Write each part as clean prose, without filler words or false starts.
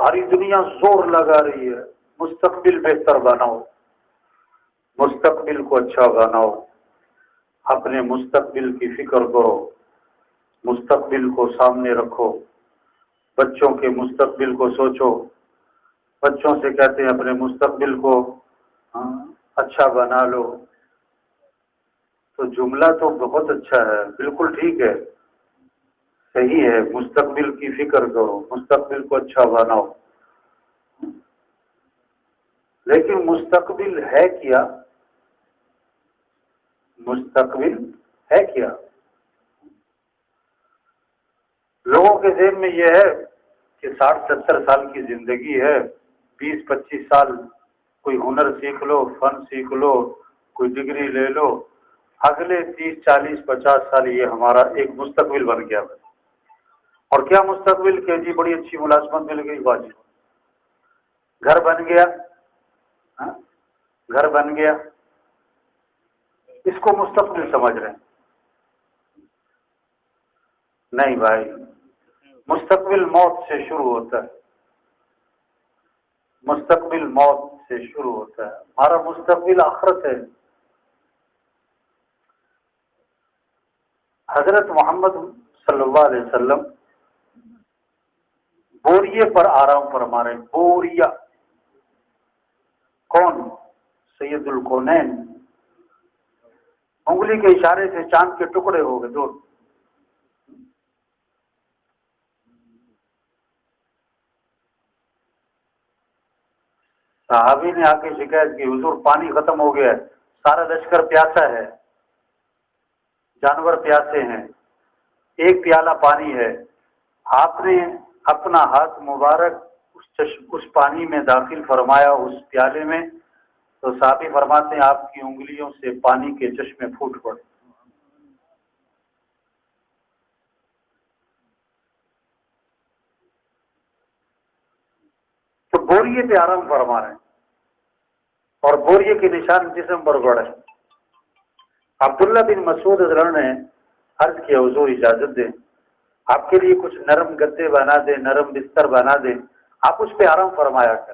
ساری دنیا زور لگا رہی ہے مستقبل بہتر بناؤ، مستقبل کو اچھا بناؤ، اپنے مستقبل کی فکر کرو، مستقبل کو سامنے رکھو، بچوں کے مستقبل کو سوچو، بچوں سے کہتے ہیں اپنے مستقبل کو اچھا بنا لو۔ تو جملہ تو بہت اچھا ہے، بالکل ٹھیک ہے، صحیح ہے، مستقبل کی فکر کرو، مستقبل کو اچھا بناؤ، لیکن مستقبل ہے کیا؟ مستقبل ہے کیا؟ لوگوں کے ذہن میں یہ ہے کہ 60-70 سال کی زندگی ہے، 20-25 سال کوئی ہنر سیکھ لو، فن سیکھ لو، کوئی ڈگری لے لو، اگلے 30-40-50 سال یہ ہمارا ایک مستقبل بن گیا۔ اور کیا مستقبل کہ جی بڑی اچھی ملازمت مل گئی، باجی گھر بن گیا، گھر بن گیا، اس کو مستقبل سمجھ رہے ہیں؟ نہیں بھائی، مستقبل موت سے شروع ہوتا ہے، مستقبل موت سے شروع ہوتا ہے، ہمارا مستقبل آخرت ہے۔ حضرت محمد صلی اللہ علیہ وسلم بوریے پر آرام فرما رہے ہیں، بوریا، کون؟ سید الکونین، انگلی کے اشارے سے چاند کے ٹکڑے ہو گئے دو۔ صحابی نے آ کے شکایت کی، حضور پانی ختم ہو گیا ہے، سارا لشکر پیاسا ہے، جانور پیاسے ہیں، ایک پیالہ پانی ہے، آپ نے اپنا ہاتھ مبارک اس پانی میں داخل فرمایا، اس پیالے میں، تو صحابی فرماتے ہیں آپ کی انگلیوں سے پانی کے چشمے پھوٹ پڑے۔ تو بوریے پہ آرام فرما رہے ہیں، اور بوریے کے نشان جسم پر پڑے۔ عبداللہ بن مسعود رضی اللہ عنہ نے عرض کیا حضور اجازت دیں، آپ کے لیے کچھ نرم گدے بنا دیں، نرم بستر بنا دیں، آپ اس پہ آرام فرمایا کر۔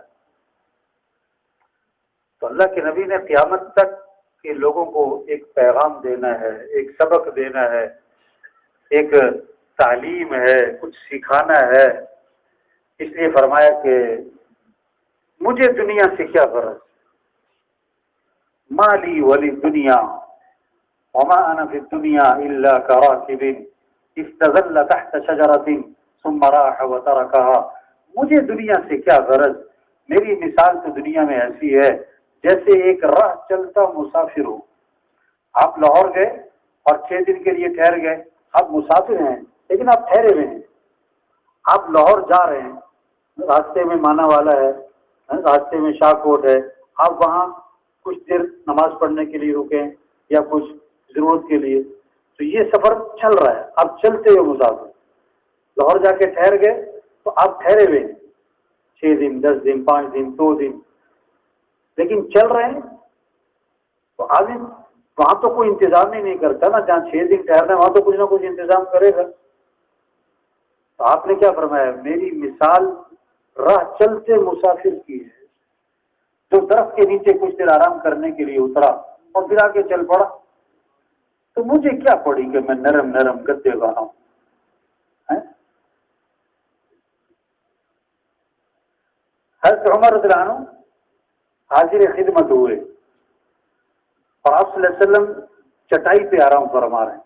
تو اللہ کے نبی نے قیامت تک کے لوگوں کو ایک پیغام دینا ہے، ایک سبق دینا ہے، ایک تعلیم ہے، کچھ سکھانا ہے، اس لیے فرمایا کہ مجھے دنیا سے کیا غرض، مالی ولی دنیا وما انا فی الدنیا الا کراکب استظل تحت شجرۃ ثم راح وترکها۔ مجھے دنیا سے کیا غرض، میری مثال تو دنیا میں ایسی ہے جیسے ایک راہ چلتا مسافر ہو۔ آپ لاہور گئے اور 6 دن کے لیے ٹھہر گئے، آپ مسافر ہیں لیکن آپ ٹھہرے ہوئے ہیں، آپ لاہور جا رہے ہیں، راستے میں مانا والا ہے، راستے میں شاہ کوٹ ہے، آپ وہاں کچھ دیر نماز پڑھنے کے لیے رکیں یا کچھ ضرورت کے لیے، تو یہ سفر چل رہا ہے، آپ چلتے ہوئے مسافر، لاہور جا کے ٹھہر گئے تو آپ ٹھہرے ہوئے ہیں 6 دن 10 دن 5 دن 2 دن، لیکن چل رہے ہیں تو آدمی وہاں تو کوئی انتظام ہی نہیں کرتا نا، جہاں 6 دن ٹھہرنا ہے وہاں تو کچھ نہ کچھ انتظام کرے گا۔ تو آپ نے کیا فرمایا، میری مثال راہ چلتے مسافر کی ہے، جو درخت کے نیچے کچھ دیر آرام کرنے کے لیے اترا اور پھر آگے چل پڑا، تو مجھے کیا پڑی کہ میں نرم نرم گدے بناؤں۔ حضرت عمر رضی اللہ عنہ حاضر خدمت ہوئے اور آپ صلی اللہ علیہ وسلم چٹائی پہ آرام فرما رہے ہیں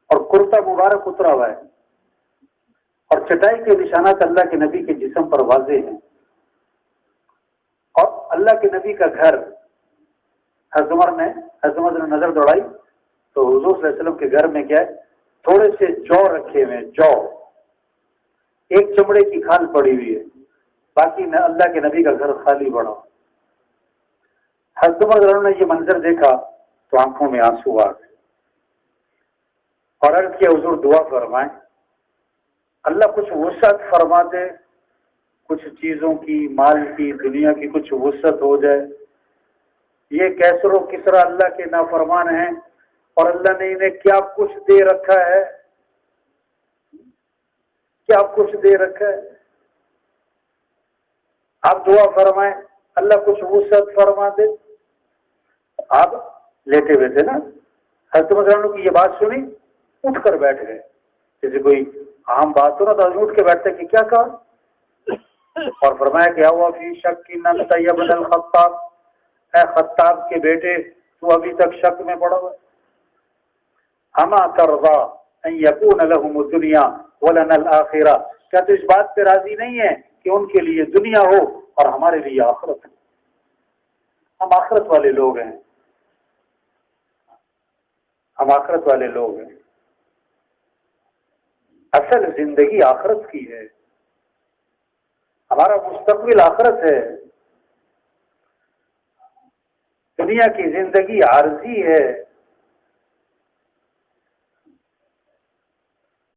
اور کرتا مبارک اترا ہوا ہے اور چٹائی کے نشانات اللہ کے نبی کے جسم پر واضح ہیں، اور اللہ کے نبی کا گھر، حضرت عمر نے نظر دوڑائی تو حضور صلی اللہ علیہ وسلم کے گھر میں کیا ہے، تھوڑے سے جو رکھے ہوئے، جو ایک چمڑے کی کھال پڑی ہوئی ہے، باقی اللہ کے نبی کا گھر خالی پڑا۔ حضرت عمر نے یہ منظر دیکھا تو آنکھوں میں آنسو آ گئے اور عرض کیا حضور دعا فرمائیں، اللہ کچھ وسعت فرما دے، کچھ چیزوں کی، مال کی، دنیا کی کچھ وسعت ہو جائے۔ یہ کیسر و کسرا اللہ کے نافرمان ہیں اور اللہ نے انہیں کیا کچھ دے رکھا ہے، کیا کچھ دے رکھا ہے۔ آپ دعا فرمائیں اللہ کچھ وسعت فرما دے. آپ لیٹے ہوئے تھے نا، حضرت عمر رضی اللہ عنہ کی یہ بات سنی، اٹھ کر بیٹھ گئے. جیسے کوئی عام بات ہو نا تو اٹھ کے بیٹھتے کہ کیا کہا، اور فرمایا کیا ہوا فی شک انت یا ابن الخطاب، اے خطاب کے بیٹے تو ابھی تک شک میں پڑا ہوا. اما ترضى ان يكون لهم الدنيا ولنا الاخرہ، کیا تو اس بات پہ راضی نہیں ہے کہ ان کے لیے دنیا ہو اور ہمارے لیے آخرت ہو؟ ہم آخرت والے لوگ ہیں، ہم آخرت والے لوگ ہیں. اصل زندگی آخرت کی ہے، ہمارا مستقبل آخرت ہے. دنیا کی زندگی عارضی ہے.